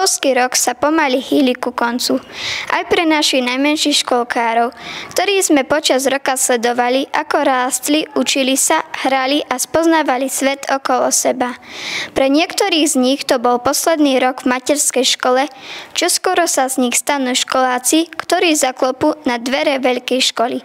Školský rok sa pomaly hýli ku koncu. Aj pre našich najmenších školkárov, ktorí sme počas roka sledovali, ako rástli, učili sa, hrali a spoznávali svet okolo seba. Pre niektorých z nich to bol posledný rok v materskej škole, čo skoro sa z nich stanú školáci, ktorí zaklopú na dvere veľkej školy.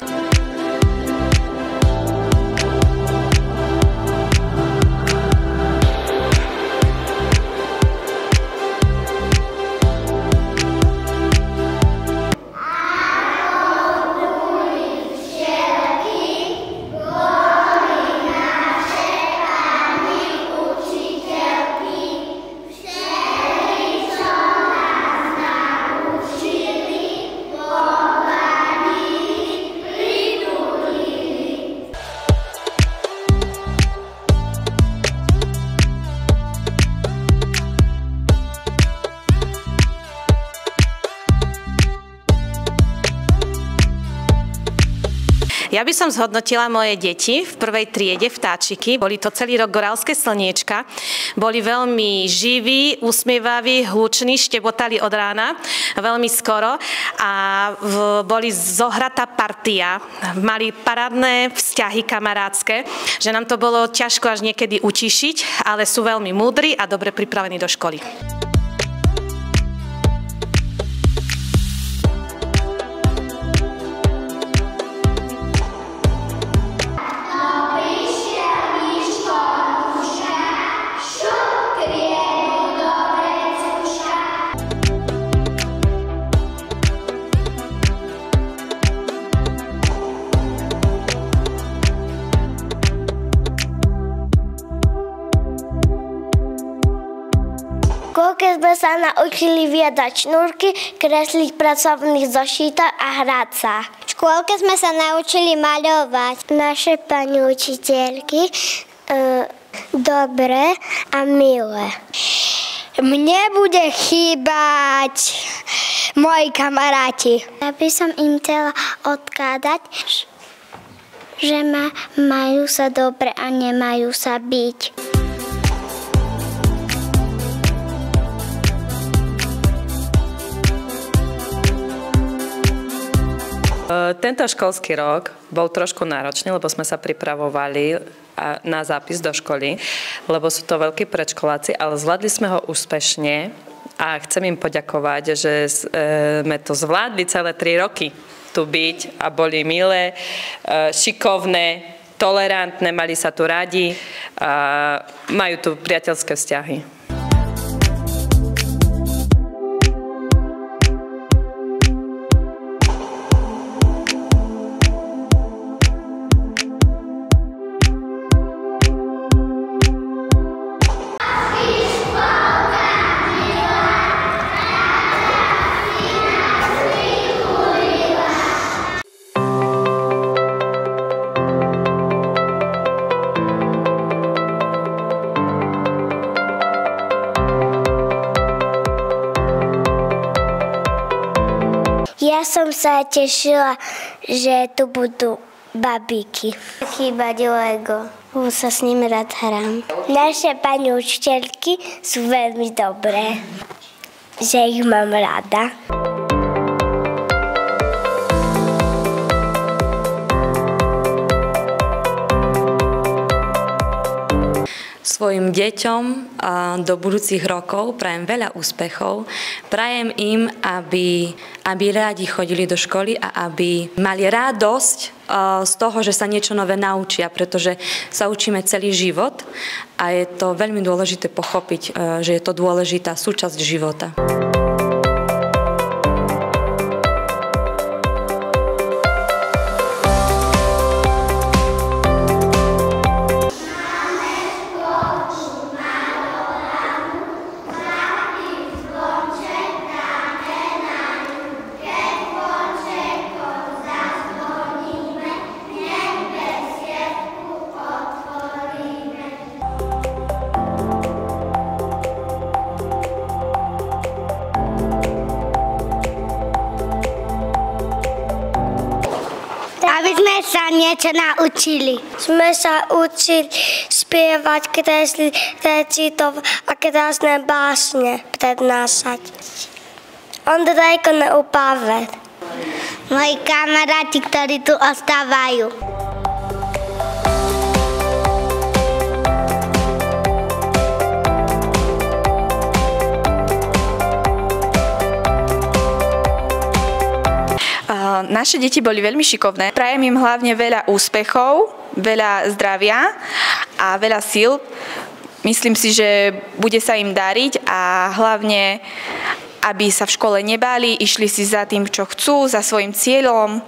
Ja by som zhodnotila moje deti v prvej triede, vtáčiky. Boli to celý rok gorálske slniečka. Boli veľmi živí, usmievaví, hluční, štebotali od rána veľmi skoro a boli zohratá partia. Mali parádne vzťahy kamarádske, že nám to bolo ťažko až niekedy utišiť, ale sú veľmi múdri a dobre pripravení do školy. Keď sme sa naučili viedať šnúrky, kresliť pracovných zošítok a hrať sa. V škôlke sme sa naučili maľovať. Naše pani učiteľky dobre a milé. Mne bude chýbať moji kamaráti. Ja by som im chcela odkázať, že majú sa dobre a nemajú sa byť. Tento školský rok bol trošku náročný, lebo sme sa pripravovali na zápis do školy, lebo sú to veľkí predškoláci, ale zvládli sme ho úspešne a chcem im poďakovať, že sme to zvládli celé 3 roky tu byť a boli milé, šikovné, tolerantné, mali sa tu radi a majú tu priateľské vzťahy. Ja som sa tešila, že tu budú babíky. Chýbať Lego, sa s ním rád hrám. Naše pani učiteľky sú veľmi dobré, že ich mám rada. Svojim deťom do budúcich rokov prajem veľa úspechov. Prajem im, aby rádi chodili do školy a aby mali radosť z toho, že sa niečo nové naučia, pretože sa učíme celý život a je to veľmi dôležité pochopiť, že je to dôležitá súčasť života. sa niečo naučili. Sme sa učili spievať, kresliť, recitovať a krásne básne prednášať. Ondrejko Neupáver. Moji kamaráti, ktorí tu ostávajú. Naše deti boli veľmi šikovné. Prajem im hlavne veľa úspechov, veľa zdravia a veľa síl. Myslím si, že bude sa im dariť a hlavne, aby sa v škole nebáli, išli si za tým, čo chcú, za svojim cieľom.